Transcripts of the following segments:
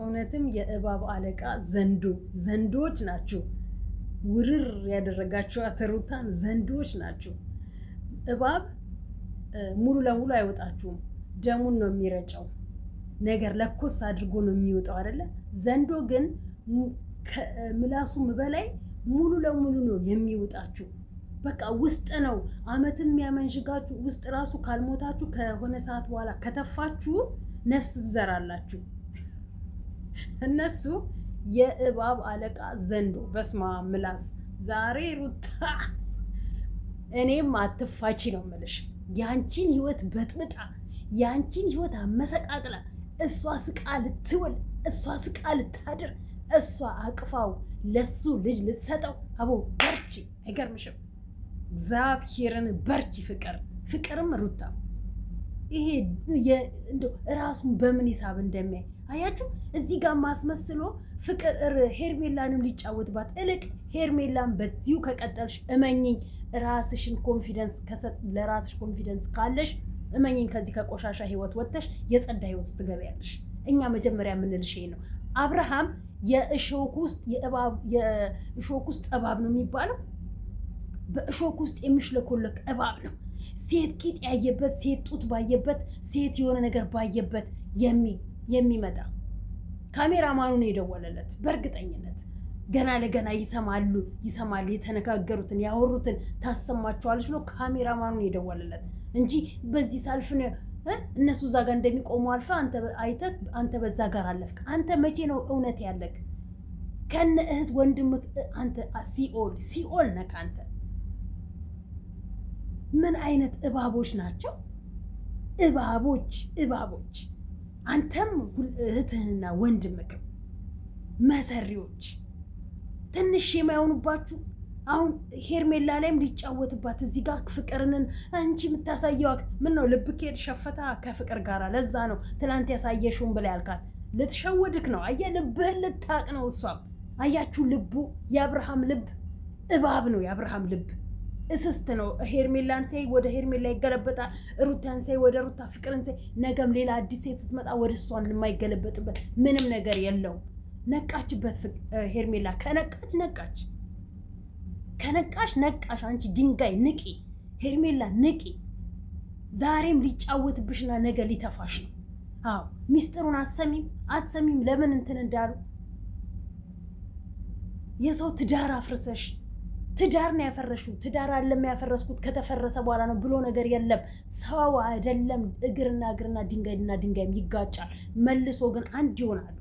እውነትም የእባብ አለቃ ዘንዶች ናቸው። ውርር ያደረጋቸው ሩታን ዘንዶች ናቸው። እባብ ሙሉ ለሙሉ አይወጣችሁም፣ ደሙን ነው የሚረጨው። ነገር ለኮስ አድርጎ ነው የሚወጣው አይደለ? ዘንዶ ግን ከምላሱም በላይ ሙሉ ለሙሉ ነው የሚወጣችሁ። በቃ ውስጥ ነው አመትም የሚያመንሽጋችሁ። ውስጥ ራሱ ካልሞታችሁ ከሆነ ሰዓት በኋላ ከተፋችሁ ነፍስ ትዘራላችሁ። እነሱ የእባብ አለቃ ዘንዶ። በስማ ምላስ ዛሬ ሩታ እኔም አትፋቺ ነው የምልሽ። ያንቺን ህይወት በጥብጣ ያንቺን ህይወት አመሰቃቅላ እሷ ስቃ ልትውል እሷ ስቃ ልታድር እሷ አቅፋው ለሱ ልጅ ልትሰጠው። አቦ በርቺ፣ አይገርምሽም? እግዚአብሔርን በርቺ። ፍቅርም ሩታ ይሄ እንደው ራሱን በምን ሂሳብ እንደሚያይ አያችሁ። እዚህ ጋር ማስመስሎ ፍቅር ሄርሜላንም ሊጫወትባት እልቅ። ሄርሜላን በዚሁ ከቀጠልሽ እመኝኝ ራስሽን ኮንፊደንስ ለራስሽ ኮንፊደንስ ካለሽ እመኝኝ ከዚህ ከቆሻሻ ህይወት ወጥተሽ የጸዳ ህይወት ውስጥ ትገቢያለሽ። እኛ መጀመሪያ የምንልሽ ይሄ ነው። አብርሃም የእሾክ ውስጥ እባብ ነው የሚባለው። በእሾክ ውስጥ የሚሽለኮለክ እባብ ነው። ሴት ቂጥ ያየበት፣ ሴት ጡት ባየበት፣ ሴት የሆነ ነገር ባየበት የሚመጣ ካሜራማኑን የደወለለት በእርግጠኝነት ገና ለገና ይሰማል፣ የተነጋገሩትን ያወሩትን ታሰማቸዋለች ብሎ ካሜራማኑን የደወለለት እንጂ በዚህ ሳልፍ እነሱ እዛ ጋር እንደሚቆሙ አልፈ አንተ በዛ ጋር አለፍክ። አንተ መቼ ነው እውነት ያለክ? ከነ እህት ወንድም አንተ ሲኦል ነክ። አንተ ምን አይነት እባቦች ናቸው? እባቦች። አንተም እህትህና ወንድምክ መሰሪዎች፣ ትንሽ የማይሆኑባችሁ። አሁን ሄርሜላ ላይም ሊጫወትባት እዚህ ጋር ፍቅርንን አንቺ የምታሳየው አክት ምን ነው? ልብ ከሄድ ሸፈታ ከፍቅር ጋር። ለዛ ነው ትላንት ያሳየሽውን ብላ ያልካት። ልትሸውድክ ነው። አየ ልብህን ልታቅ ነው። እሷም አያችሁ፣ ልቡ የአብርሃም ልብ እባብ ነው። የአብርሃም ልብ እስስት ነው። ሄርሜላን ሳይ ወደ ሄርሜላ ይገለበጣል። ሩታን ሳይ ወደ ሩታ፣ ፍቅርን ሳይ ነገም ሌላ አዲስ ሴት ስትመጣ ወደ እሷን የማይገለበጥበት ምንም ነገር የለውም። ነቃችበት ሄርሜላ። ከነቃሽ ነቃሽ። አንቺ ድንጋይ ንቂ፣ ሄርሜላ ንቂ። ዛሬም ሊጫወትብሽና ነገ ሊተፋሽ ነው። አዎ ሚስጥሩን አትሰሚም። ለምን እንትን እንዳሉ የሰው ትዳር አፍርሰሽ ትዳር ነው ያፈረሽው። ትዳር አለም ያፈረስኩት ከተፈረሰ በኋላ ነው ብሎ ነገር የለም። ሰው አይደለም። እግርና ድንጋይና ድንጋይም ይጋጫል። መልሶ ግን አንድ ይሆናሉ።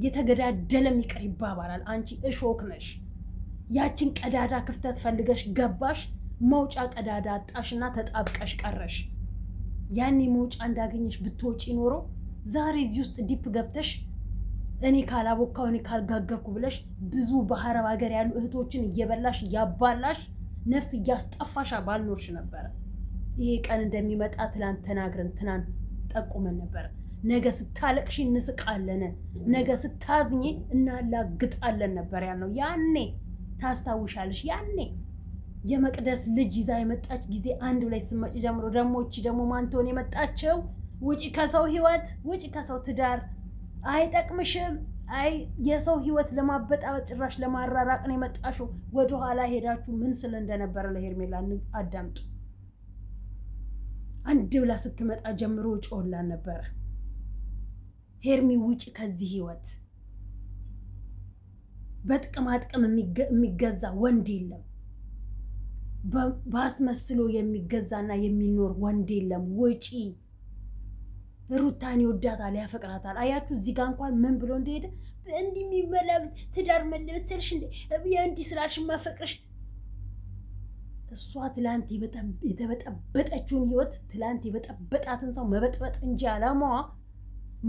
የተገዳደለም ይቅር ይባባላል። አንቺ እሾክ ነሽ። ያችን ቀዳዳ ክፍተት ፈልገሽ ገባሽ፣ መውጫ ቀዳዳ አጣሽና ተጣብቀሽ ቀረሽ። ያኔ መውጫ እንዳገኘሽ ብትወጪ ኖሮ ዛሬ እዚህ ውስጥ ዲፕ ገብተሽ እኔ ካላቦካው እኔ ካልጋገርኩ ብለሽ ብዙ በአረብ ሀገር ያሉ እህቶችን እየበላሽ እያባላሽ ነፍስ እያስጠፋሽ ባልኖርሽ ነበረ። ይሄ ቀን እንደሚመጣ ትላንት ተናግረን ትናንት ጠቁመን ነበረ። ነገ ስታለቅሽ እንስቃለን፣ ነገ ስታዝኝ እናላግጣለን ነበር ያልነው። ያኔ ታስታውሻለሽ? ያኔ የመቅደስ ልጅ ይዛ የመጣች ጊዜ አንድ ላይ ስመጭ ጀምሮ ደግሞ ማንቶን የመጣቸው ውጪ ከሰው ህይወት፣ ውጪ ከሰው ትዳር አይጠቅምሽም። አይ የሰው ህይወት ለማበጣበጥ ጭራሽ ለማራራቅ ነው የመጣሽው። ወደኋላ ሄዳችሁ ምን ስለ እንደነበረ ለሄርሜላ አዳምጡ። አንድ ብላ ስትመጣ ጀምሮ ጮላን ነበረ። ሄርሚ ውጪ ከዚህ ህይወት። በጥቅማጥቅም የሚገዛ ወንድ የለም። ባስመስሎ የሚገዛና የሚኖር ወንድ የለም። ውጪ። ሩታን ይወዳታል፣ ያፈቅራታል። አያችሁ እዚህ ጋር እንኳን ምን ብሎ እንደሄደ እንዲህ የሚመላብ ትዳር መለበሰልሽ እንዲህ ስላልሽ ማፈቅርሽ። እሷ ትላንት የተበጠበጠችውን ህይወት ትላንት የበጠበጣትን ሰው መበጥበጥ እንጂ አላማዋ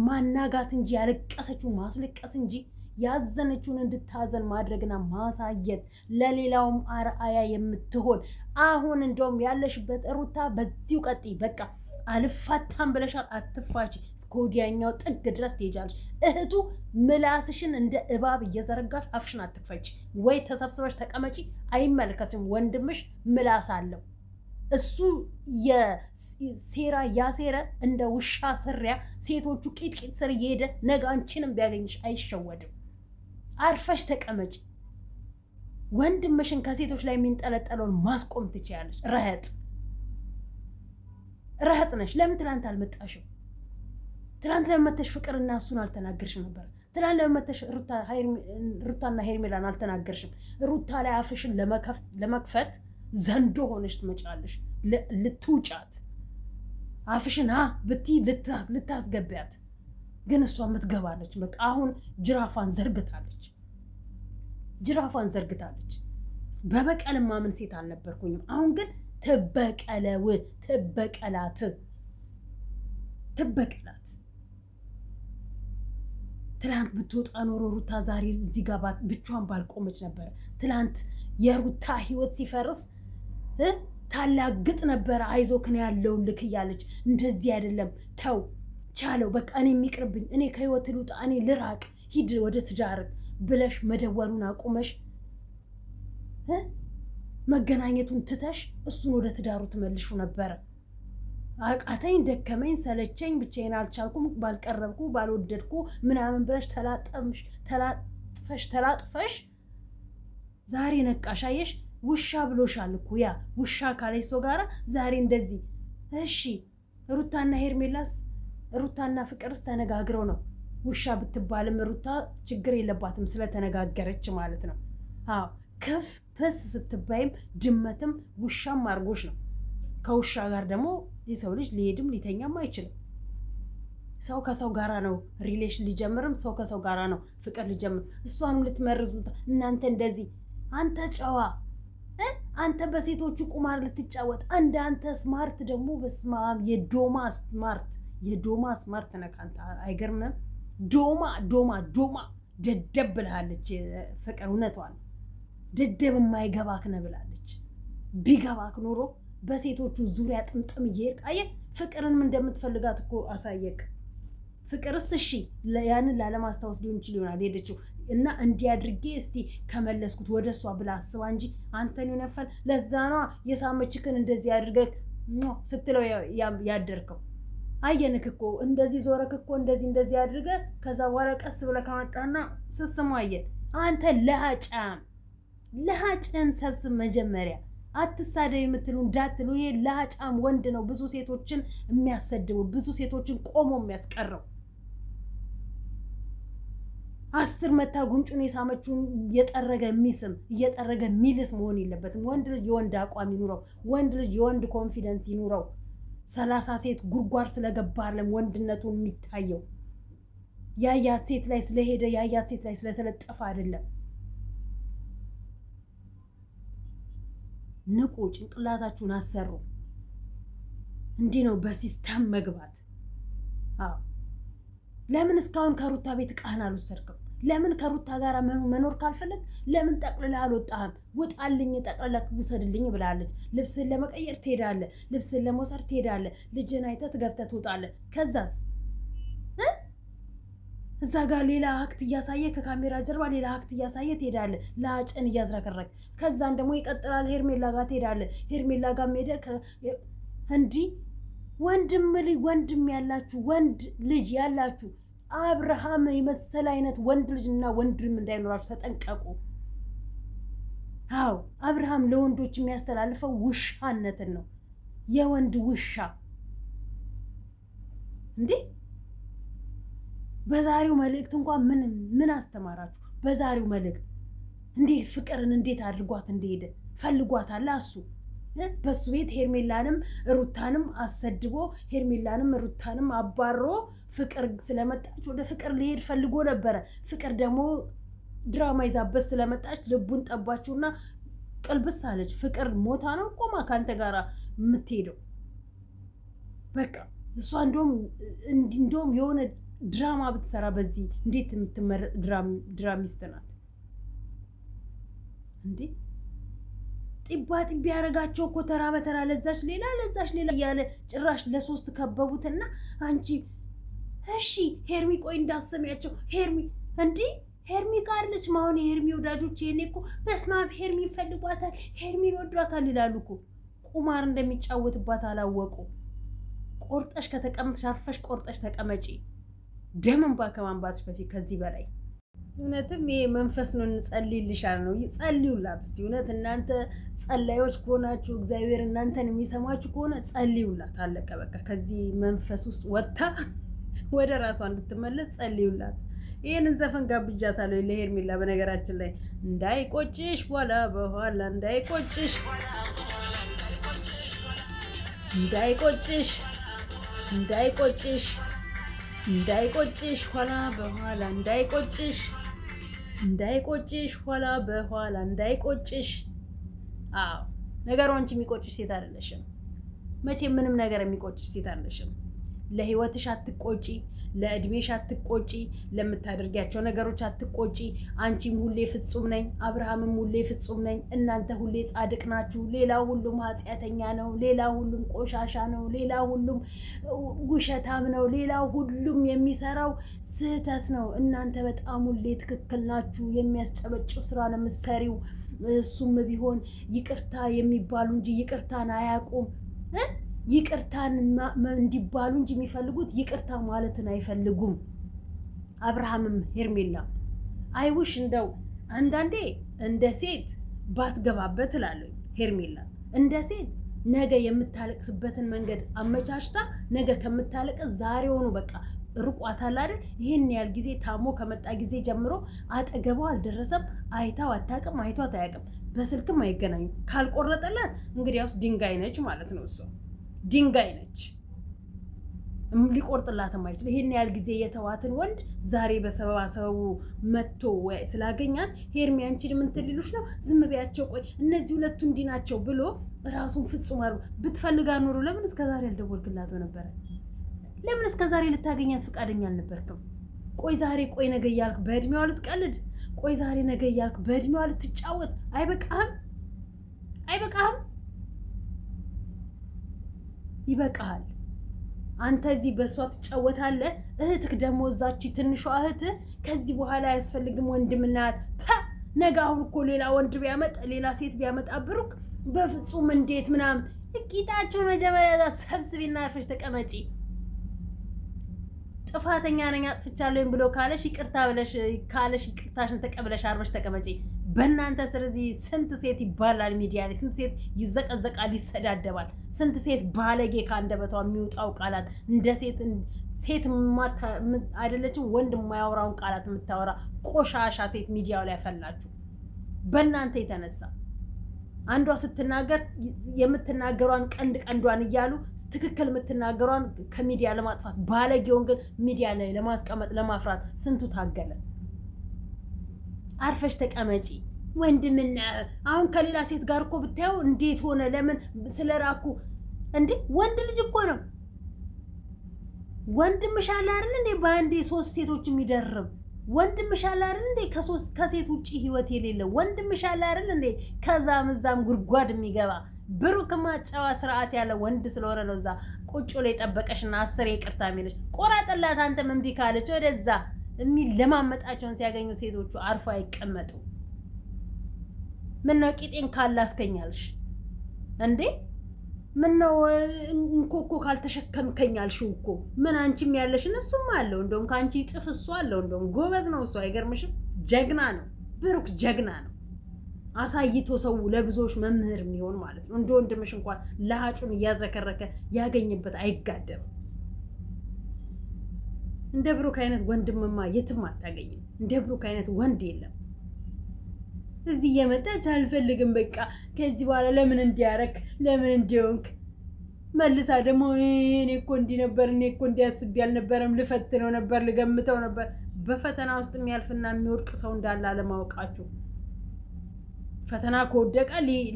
ማናጋት እንጂ ያለቀሰችውን ማስለቀስ እንጂ ያዘነችውን እንድታዘን ማድረግና ማሳየት ለሌላውም አርአያ የምትሆን። አሁን እንደውም ያለሽበት ሩታ በዚሁ ቀጥይ። በቃ አልፋታም ብለሻል፣ አትፋች። እስከ ወዲያኛው ጥግ ድረስ ትሄጃለሽ። እህቱ ምላስሽን እንደ እባብ እየዘረጋሽ አፍሽን አትክፈች። ወይ ተሰብስበሽ ተቀመጪ። አይመለከትም። ወንድምሽ ምላስ አለው። እሱ የሴራ ያሴረ እንደ ውሻ ስሪያ ሴቶቹ ቂጥቂጥ ስር እየሄደ ነገ አንቺንም ቢያገኝሽ አይሸወድም። አርፈሽ ተቀመጪ። ወንድምሽን ከሴቶች ላይ የሚንጠለጠለውን ማስቆም ትችያለሽ። ረህጥ ነሽ። ለምን ትላንት አልመጣሽም? ትላንት ለምን መተሽ ፍቅርና እሱን አልተናገርሽም ነበር? ትላንት ለምን መተሽ ሩታና ሄርሜላን አልተናገርሽም? ሩታ ላይ አፍሽን ለመክፈት ዘንዶ ሆነሽ ትመጫለሽ። ልትውጫት አፍሽን ብትይ ልታስገቢያት፣ ግን እሷ ምትገባለች። በቃ አሁን ጅራፏን ዘርግታለች። በበቀል ማምን ሴት አልነበርኩኝም። አሁን ግን ትበቀላት። ትላንት ብትወጣ ኖሮ ሩታ ዛሬ እዚህ ጋር ብቻዋን ባልቆመች ነበረ። ትላንት የሩታ ህይወት ሲፈርስ ታላግጥ ነበረ። አይዞክን ያለውን ልክ እያለች እንደዚህ አይደለም ተው ቻለው፣ በቃ እኔ የሚቅርብኝ፣ እኔ ከህይወት ልውጣ፣ እኔ ልራቅ፣ ሂድ ወደ ትዳር ብለሽ መደወሉን አቁመሽ መገናኘቱን ትተሽ እሱን ወደ ትዳሩ ትመልሹ ነበረ። አቃተኝ፣ ደከመኝ፣ ሰለቸኝ፣ ብቻዬን አልቻልኩም፣ ባልቀረብኩ፣ ባልወደድኩ ምናምን ብለሽ ተላጥፈሽ ዛሬ ነቃሽ። አየሽ፣ ውሻ ብሎሻል እኮ ያ ውሻ ካለሽ ሰው ጋራ ዛሬ እንደዚህ። እሺ ሩታና ፍቅርስ ተነጋግረው ነው። ውሻ ብትባልም ሩታ ችግር የለባትም ስለተነጋገረች ማለት ነው። አዎ ከፍ ፐስ ስትባይም ድመትም ውሻም አርጎሽ ነው። ከውሻ ጋር ደግሞ የሰው ልጅ ሊሄድም ሊተኛም አይችልም። ሰው ከሰው ጋራ ነው ሪሌሽን ሊጀምርም፣ ሰው ከሰው ጋራ ነው ፍቅር ሊጀምር። እሷንም ልትመርዙት እናንተ እንደዚህ። አንተ ጨዋ፣ አንተ በሴቶቹ ቁማር ልትጫወት፣ አንተ ስማርት ደግሞ በስማም የዶማ ስማርት ነህ አንተ። አይገርምም? ዶማ ደደብ ብልሃለች ፍቅር። እውነቷን ደደብ የማይገባክ ነህ ብላለች። ቢገባክ ኖሮ በሴቶቹ ዙሪያ ጥምጥም እየሄድክ አየህ። ፍቅርንም እንደምትፈልጋት እኮ አሳየክ። ፍቅርስ እሺ ያንን ላለማስታወስ ሊሆን ይችል ይሆናል ሄደችው እና እንዲህ አድርጌ እስቲ ከመለስኩት ወደ እሷ ብላ አስባ እንጂ አንተን ይነፈል። ለዛ ነዋ የሳመችክን እንደዚህ አድርገህ ስትለው ያደርከው። አየንክ እኮ እንደዚህ ዞረክ እኮ እንደዚህ አድርገህ ከዛ በኋላ ቀስ ብለህ ከመጣና ስስሙ አየን። አንተ ለሃጭን ሰብስብ መጀመሪያ። አትሳደብ የምትሉ እንዳትሉ። ይሄ ለሃጫም ወንድ ነው ብዙ ሴቶችን የሚያሰድበው፣ ብዙ ሴቶችን ቆሞ የሚያስቀረው። 10 መታ ጉንጩን የሳመችውን እየጠረገ የሚልስ መሆን የለበትም። ወንድ ልጅ የወንድ አቋም ይኑረው። ወንድ ልጅ የወንድ ኮንፊደንስ ይኑረው። 30 ሴት ጉድጓድ ስለገባ አይደለም ወንድነቱን የሚታየው። ያያት ሴት ላይ ስለሄደ ያያት ሴት ላይ ስለተለጠፈ አይደለም። ንቁ፣ ጭንቅላታችሁን አሰሩ። እንዲህ ነው በሲስተም መግባት። ለምን እስካሁን ከሩታ ቤት ዕቃህን አልወሰድክም? ለምን ከሩታ ጋር መኖር ካልፈለግ ለምን ጠቅልለህ አልወጣህም? ውጣልኝ፣ ጠቅልለህ ውሰድልኝ ብላለች። ልብስን ለመቀየር ትሄዳለህ፣ ልብስን ለመውሰድ ትሄዳለህ፣ ልጅን አይተህ ገብተህ ትወጣለህ። ከዛስ እዛ ጋር ሌላ አክት እያሳየ ከካሜራ ጀርባ ሌላ አክት እያሳየ ትሄዳለህ፣ ላጭን እያዝረከረክ። ከዛን ደግሞ ይቀጥላል፣ ሄርሜላ ጋር ትሄዳለህ። ሄርሜላ ጋር ሄደህ እንዲህ ወንድም ያላችሁ ወንድ ልጅ ያላችሁ አብርሃም የመሰለ አይነት ወንድ ልጅና ወንድም እንዳይኖራችሁ ተጠንቀቁ። አዎ አብርሃም ለወንዶች የሚያስተላልፈው ውሻነትን ነው። የወንድ ውሻ እንዴ! በዛሬው መልእክት እንኳን ምን አስተማራችሁ? በዛሬው መልእክት እንዴት ፍቅርን እንዴት አድርጓት እንደሄደ ፈልጓታል እሱ በሱ ቤት ሄርሜላንም ሩታንም አሰድቦ ሄርሜላንም ሩታንም አባሮ ፍቅር ስለመጣች ወደ ፍቅር ሊሄድ ፈልጎ ነበረ። ፍቅር ደግሞ ድራማ ይዛበት ስለመጣች ልቡን ጠባችውና ቅልብስ አለች። ፍቅር ሞታ ነው ቆማ ካንተ ጋራ የምትሄደው። በቃ እሷ እንደውም የሆነ ድራማ ብትሰራ በዚህ እንዴት የምትመረጥ ድራሚስት ናት እንዴ! ጢባ ያደረጋቸው እኮ ተራ በተራ ለዛች ሌላ እያለ ጭራሽ ለ3 ከበቡትና አንቺ እሺ ሄርሚ ቆይ እንዳሰሚያቸው ሄርሚ ጋር ልጅ ማሆን የሄርሚ ወዳጆች ይሄኔ እኮ በስማም ሄርሚ ይፈልጓታል፣ ሄርሚን ወዷታል ይላሉ እኮ። ቁማር እንደሚጫወትባት አላወቁ። ቆርጠሽ ከተቀመጥሽ አርፈሽ ቆርጠሽ ተቀመጪ። ደም እንባ ከማንባትሽ በፊት ከዚህ በላይ እውነትም ይሄ መንፈስ ነው። እንጸልይልሻል ነው ጸልዩላት እስቲ። እውነት እናንተ ጸላዮች ከሆናችሁ እግዚአብሔር እናንተን የሚሰማችሁ ከሆነ ጸልዩላት። አለቀ በቃ። ከዚህ መንፈስ ውስጥ ወጥታ ወደ ራሷ እንድትመለስ ጸልዩላት። ይህንን ዘፈን ጋብዣታለሁ ለሄርሜላ። በነገራችን ላይ እንዳይቆጭሽ በኋላ እንዳይቆጭሽ ኋላ በኋላ እንዳይቆጭሽ ኋላ በኋላ እንዳይቆጭሽ። አዎ ነገሩ አንቺ የሚቆጭሽ ሴት አይደለሽም። መቼም ምንም ነገር የሚቆጭሽ ሴት አይደለሽም። ለህይወትሽ አትቆጪ፣ ለእድሜሽ አትቆጪ፣ ለምታደርጊያቸው ነገሮች አትቆጪ። አንቺም ሁሌ ፍጹም ነኝ፣ አብርሃምም ሁሌ ፍጹም ነኝ። እናንተ ሁሌ ጻድቅ ናችሁ። ሌላው ሁሉም ኃጢአተኛ ነው። ሌላው ሁሉም ቆሻሻ ነው። ሌላው ሁሉም ውሸታም ነው። ሌላው ሁሉም የሚሰራው ስህተት ነው። እናንተ በጣም ሁሌ ትክክል ናችሁ። የሚያስጨበጭብ ስራ ነው የምትሰሪው። እሱም ቢሆን ይቅርታ የሚባሉ እንጂ ይቅርታን አያውቁም። ይቅርታን እንዲባሉ እንጂ የሚፈልጉት ይቅርታ ማለትን አይፈልጉም። አብርሃምም ሄርሜላ አይውሽ እንደው አንዳንዴ እንደ ሴት ባትገባበት እላለሁ። ሄርሜላ እንደ ሴት ነገ የምታለቅስበትን መንገድ አመቻችታ ነገ ከምታለቅስ ዛሬውኑ በቃ ርቋታል አይደል? ይሄን ያህል ጊዜ ታሞ ከመጣ ጊዜ ጀምሮ አጠገቧ አልደረሰም። አይታው አታውቅም፣ አይቷት አያውቅም። በስልክም አይገናኙም። ካልቆረጠላት እንግዲያውስ ድንጋይ ነች ማለት ነው። እሷ ድንጋይ ነች፣ ሊቆርጥላትም አይችል። ይሄን ያህል ጊዜ የተዋትን ወንድ ዛሬ በሰበቡ መጥቶ ስላገኛት ሄርሜ አንቺን ምን ትልሉሽ ነው? ዝም በያቸው፣ ቆይ እነዚህ ሁለቱ እንዲህ ናቸው ብሎ ራሱን ፍጹም አድርጎ ብትፈልጋ ኖሮ ለምን እስከዛሬ አልደወልክላትም ነበረ? ለምን እስከዛሬ ልታገኛት ፈቃደኛ አልነበርክም? ቆይ ዛሬ ቆይ ነገ እያልክ በእድሜዋ ልትቀልድ፣ ቆይ ዛሬ ነገ እያልክ በእድሜዋ ልትጫወት አይበቃህም? አይበቃህም? ይበቃሃል። አንተ እዚህ በእሷ ትጫወታለህ። እህትህ ደግሞ እዛች ትንሿ እህትህ ከዚህ በኋላ አያስፈልግም ወንድምናት። ነገ አሁን እኮ ሌላ ወንድ ቢያመጣ ሌላ ሴት ቢያመጣ ብሩክ በፍጹም እንዴት ምናምን። እቂጣችሁን መጀመሪያ ሰብስቢና አርፈሽ ተቀመጪ። ጥፋተኛ ነኝ አጥፍቻለሁ ብሎ ካለሽ ይቅርታ ብለሽ ካለሽ ይቅርታሽን ተቀብለሽ አርፈሽ ተቀመጪ። በእናንተ ስለዚህ ስንት ሴት ይባላል ሚዲያ ላይ፣ ስንት ሴት ይዘቀዘቃል፣ ይሰዳደባል። ስንት ሴት ባለጌ ከአንደበቷ የሚወጣው ቃላት እንደ ሴት አይደለችም። ወንድ የማያወራውን ቃላት የምታወራ ቆሻሻ ሴት ሚዲያው ላይ ያፈላችሁ በእናንተ የተነሳ። አንዷ ስትናገር የምትናገሯን ቀንዷን እያሉ ትክክል የምትናገሯን ከሚዲያ ለማጥፋት፣ ባለጌውን ግን ሚዲያ ላይ ለማስቀመጥ ለማፍራት ስንቱ ታገለ። አርፈሽ ተቀመጪ። ወንድምና አሁን ከሌላ ሴት ጋር እኮ ብታየው እንዴት ሆነ? ለምን ስለራኩ እንዴ? ወንድ ልጅ እኮ ነው። ወንድምሽ አለ አይደል እንዴ? በአንዴ 3 ሴቶች የሚደርብ ወንድምሽ አለ አይደል እንዴ? ከሴት ውጪ ህይወት የሌለው ወንድምሽ አለ አይደል እንዴ? ከዛም እዛም ጉድጓድ የሚገባ ብሩክማ ጨዋ ስርዓት ያለ ወንድ ስለሆነ ነው እዛ ቁጭ ላይ ጠበቀሽና 10 ይቅርታ የሚልሽ። ቆራጥላት አንተ ምን ቢካለች ወደዛ ለማመጣቸውን ሲያገኙ ሴቶቹ አርፎ አይቀመጡ። ምነው ቂጤን ካላስከኛልሽ እንዴ? ምነው እንኮኮ ካልተሸከምከኛልሽው እኮ ምን አንቺም ያለሽን እሱም አለው። እንደውም ከአንቺ ጥፍ እሱ አለው። እንደውም ጎበዝ ነው እሱ። አይገርምሽም? ጀግና ነው ብሩክ፣ ጀግና ነው። አሳይቶ ሰው ለብዙዎች መምህር የሚሆን ማለት ነው። እንደ ወንድምሽ እንኳን ለሀጩን እያዝረከረከ ያገኝበት አይጋደም። እንደ ብሩክ አይነት ወንድምማ የትም አታገኝም። እንደ ብሩክ አይነት ወንድ የለም። እዚህ እየመጣች አልፈልግም በቃ ከዚህ በኋላ ለምን እንዲያረክ ለምን እንዲሆንክ መልሳ ደግሞ እኔ እኮ እንዲህ ነበር፣ እኔ እኮ እንዲያስብ ያልነበረም ልፈትነው ነበር፣ ልገምተው ነበር። በፈተና ውስጥ የሚያልፍና የሚወድቅ ሰው እንዳለ አለማወቃችሁ። ፈተና ከወደቀ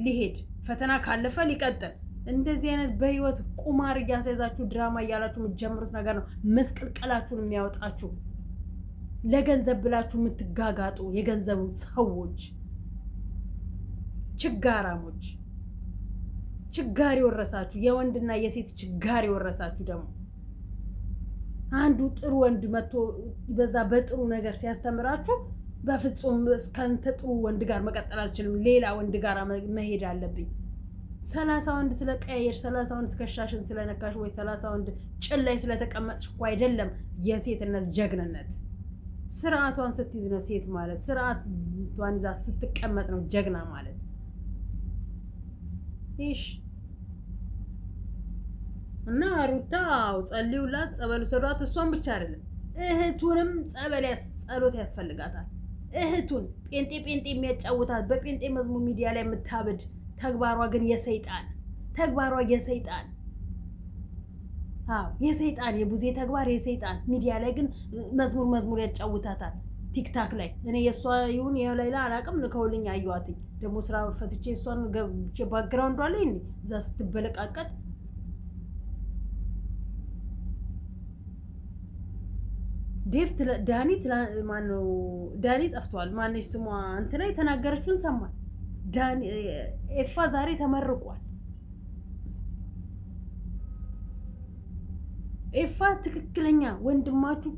ሊሄድ፣ ፈተና ካለፈ ሊቀጥል። እንደዚህ አይነት በህይወት ቁማር እያሳይዛችሁ ድራማ እያላችሁ የምትጀምሩት ነገር ነው መስቀልቀላችሁን የሚያወጣችሁ። ለገንዘብ ብላችሁ የምትጋጋጡ የገንዘብ ሰዎች፣ ችጋራሞች፣ ችጋር የወረሳችሁ የወንድና የሴት ችጋር የወረሳችሁ ደግሞ አንዱ ጥሩ ወንድ መጥቶ በዛ በጥሩ ነገር ሲያስተምራችሁ በፍጹም እስከንተ ጥሩ ወንድ ጋር መቀጠል አልችልም፣ ሌላ ወንድ ጋር መሄድ አለብኝ። 30 ወንድ ስለቀያየሽ 30 ወንድ ትከሻሽን ስለነካሽ ወይ 30 ወንድ ጭን ላይ ስለተቀመጥሽ እኮ አይደለም የሴትነት ጀግንነት። ስርዓቷን ስትይዝ ነው ሴት ማለት። ስርዓቷን ይዛ ስትቀመጥ ነው ጀግና ማለት። ይሽ እና ሩታ ጸልዩላት፣ ጸበሉ ሰዷት። እሷን ብቻ አይደለም እህቱንም ጸሎት ያስፈልጋታል። እህቱን ጴንጤ የሚያጫውታት በጴንጤ መዝሙር ሚዲያ ላይ የምታብድ ተግባሯ ግን የሰይጣን ተግባሯ የሰይጣን የሰይጣን የቡዜ ተግባር የሰይጣን ሚዲያ ላይ ግን መዝሙር ያጫውታታል። ቲክታክ ላይ እኔ የእሷ ይሁን የሌላ አላውቅም። ልከውልኝ አየኋትኝ። ደግሞ ስራ ፈትቼ እሷን ገብቼ ባክግራውንዷ ላይ እዛ ስትበለቃቀጥ ዳኒ ጠፍቷል። ማነች ስሟ እንትና የተናገረችውን ሰማል። ኤፋ ዛሬ ተመርቋል። ኤፋ ትክክለኛ ወንድማችሁ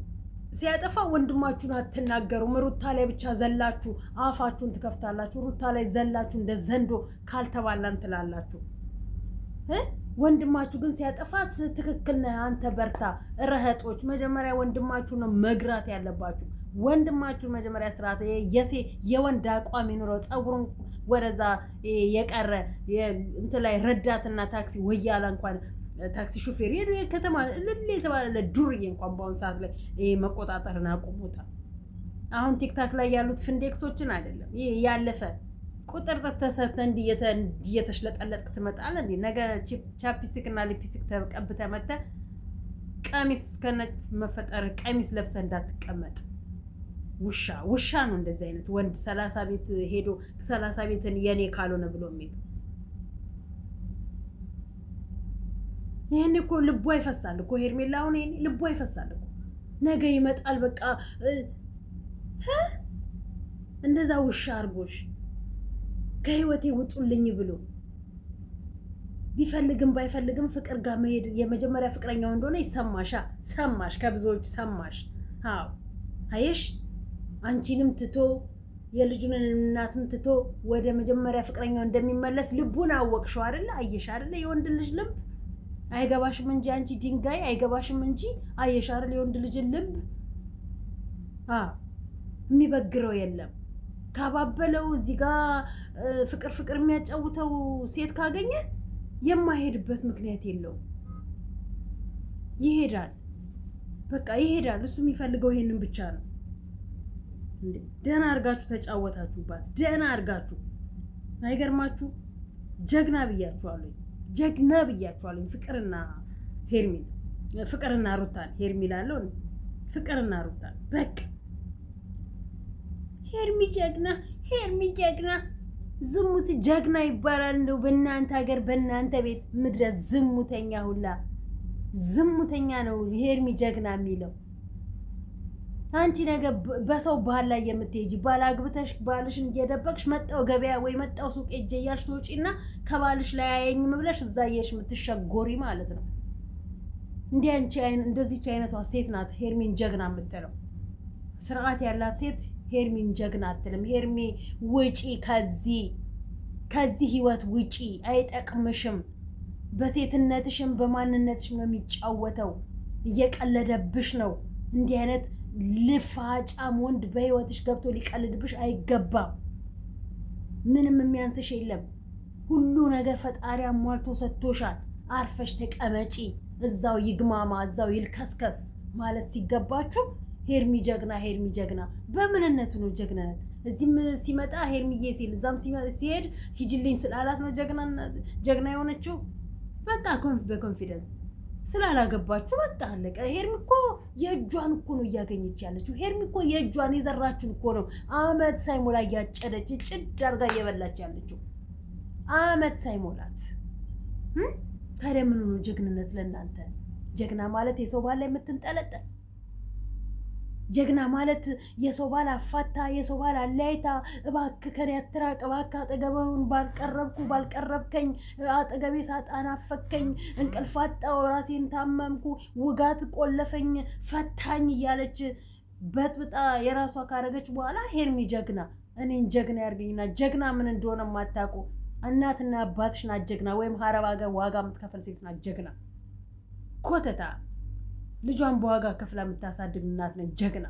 ሲያጠፋ ወንድማችሁን አትናገሩም። ሩታ ላይ ብቻ ዘላችሁ አፋችሁን ትከፍታላችሁ። ሩታ ላይ ዘላችሁ እንደ ዘንዶ ካልተባላን ትላላችሁ። ወንድማችሁ ግን ሲያጠፋ ትክክል ነህ አንተ በርታ። ረህጦች መጀመሪያ ወንድማችሁ ነው መግራት ያለባችሁ። ወንድማችሁ መጀመሪያ ስርዓት የወንድ አቋም ይኑረው። ፀጉሩን ወደዛ የቀረ እንትን ላይ ረዳትና ታክሲ ወያላ እንኳን ታክሲ ሹፌር የከተማ ልል የተባለ ዱርዬ እንኳን በአሁኑ ሰዓት ላይ መቆጣጠርን አቁሞታል። አሁን ቲክታክ ላይ ያሉት ፍንዴክሶችን አይደለም ያለፈ ቁጥር ተሰርተ እየተሽለጠለጥክ ትመጣለህ እንዴ? ነገ ቻፕስቲክ እና ሊፕስቲክ ተቀብተህ መተህ ቀሚስ እስከነጭ መፈጠር ቀሚስ ለብሰህ እንዳትቀመጥ። ውሻ ነው እንደዚህ አይነት ወንድ 30 ቤት ሄዶ 30 ቤትን የኔ ካልሆነ ብሎ የሚል ይሄን እኮ ልቧ ይፈሳል እኮ ሄርሜላ። አሁን ይሄን ልቧ ይፈሳል እኮ ነገ ይመጣል። በቃ እንደዛ ውሻ አርጎሽ ከህይወቴ ውጡልኝ ብሎ ቢፈልግም ባይፈልግም ፍቅር ጋር መሄድ የመጀመሪያ ፍቅረኛው እንደሆነ ሰማሽ፣ ከብዙዎች ሰማሽ። አዎ አየሽ፣ አንቺንም ትቶ የልጁን እናትም ትቶ ወደ መጀመሪያ ፍቅረኛው እንደሚመለስ ልቡን አወቅሽው አይደለ? አየሽ አይደለ? የወንድ ልጅ ልብ አይገባሽም እንጂ አንቺ ድንጋይ አይገባሽም እንጂ አየሽ አይደለ? የወንድ ልጅ ልብ የሚበግረው የለም። ካባበለው እዚህ ጋር ፍቅር የሚያጫውተው ሴት ካገኘ የማይሄድበት ምክንያት የለውም። ይሄዳል፣ በቃ ይሄዳል። እሱ የሚፈልገው ይሄንን ብቻ ነው። ደህና አድርጋችሁ ተጫወታችሁባት፣ ደህና አድርጋችሁ። አይገርማችሁ? ጀግና ብያችኋለሁ፣ ጀግና ብያችኋለሁ። ፍቅርና ሩታን ሄርሜላ አለው ፍቅርና ሩታን በቃ ሄርሚ ጀግና ዝሙት ጀግና ይባላል። እንደው በእናንተ ሀገር በእናንተ ቤት ምድረ ዝሙተኛ ሁላ ዝሙተኛ ነው ሄርሚ ጀግና የሚለው። አንቺ ነገር በሰው ባህል ላይ የምትሄጂ ባል አግብተሽ ባልሽን እየደበቅሽ መጣው ገበያ ወይ መጣው ሱቅ ሄጄ እያልሽ ትወጪና ከባልሽ ላይ አያየኝም ብለሽ እዛ እየሽ የምትሸጎሪ ማለት ነው። እንደዚች አይነቷ ሴት ናት ሄርሚን ጀግና የምትለው። ስርዓት ያላት ሴት ሄርሚን ጀግና አትልም። ሄርሚ ውጪ፣ ከዚህ ህይወት ውጪ፣ አይጠቅምሽም። በሴትነትሽም በማንነትሽም ነው የሚጫወተው። እየቀለደብሽ ነው። እንዲህ አይነት ልፋጫም ወንድ በህይወትሽ ገብቶ ሊቀልድብሽ አይገባም። ምንም የሚያንስሽ የለም። ሁሉ ነገር ፈጣሪ አሟልቶ ሰጥቶሻል። አርፈሽ ተቀመጪ። እዛው ይግማማ፣ እዛው ይልከስከስ ማለት ሲገባችሁ ሄርሚ ጀግና በምንነቱ ነው ጀግናነት? እዚህም ሲመጣ ሄርሚዬ ሲል እዛም ሲሄድ ሂጅልኝ ስላላት ነው ጀግና የሆነችው። በቃ በኮንፊደንስ ስላላገባችሁ በቃ አለቀ። ሄርሚ እኮ የእጇን እኮ ነው እያገኘች ያለችው። ሄርሚ እኮ የእጇን የዘራችን እኮ ነው አመት ሳይሞላ እያጨደች ጭድ አድርጋ እየበላች ያለችው አመት ሳይሞላት። ታዲያ ምን ነው ጀግንነት ለእናንተ? ጀግና ማለት የሰው ባል ላይ የምትንጠለጠል፣ ጀግና ማለት የሰው ባል አፋታ፣ የሰው ባል አለያይታ፣ እባክህ ከኔ አትራቅ፣ እባክህ አጠገበውን ባልቀረብከኝ፣ አጠገቤ ሳጣን አፈከኝ፣ እንቅልፍ አጣሁ፣ ራሴን ታመምኩ፣ ውጋት ቆለፈኝ፣ ፈታኝ እያለች በጥብጣ የራሷ ካረገች በኋላ ሄርሚ ጀግና፣ እኔን ጀግና ያርገኝና ጀግና ምን እንደሆነ ማታውቁ እናትና አባትሽ ናት ጀግና፣ ወይም ሀረብ ሀገር ዋጋ የምትከፈል ሴት ናት ጀግና። ኮተታ ልጇን በዋጋ ከፍላ የምታሳድግ እናት ነች ጀግና።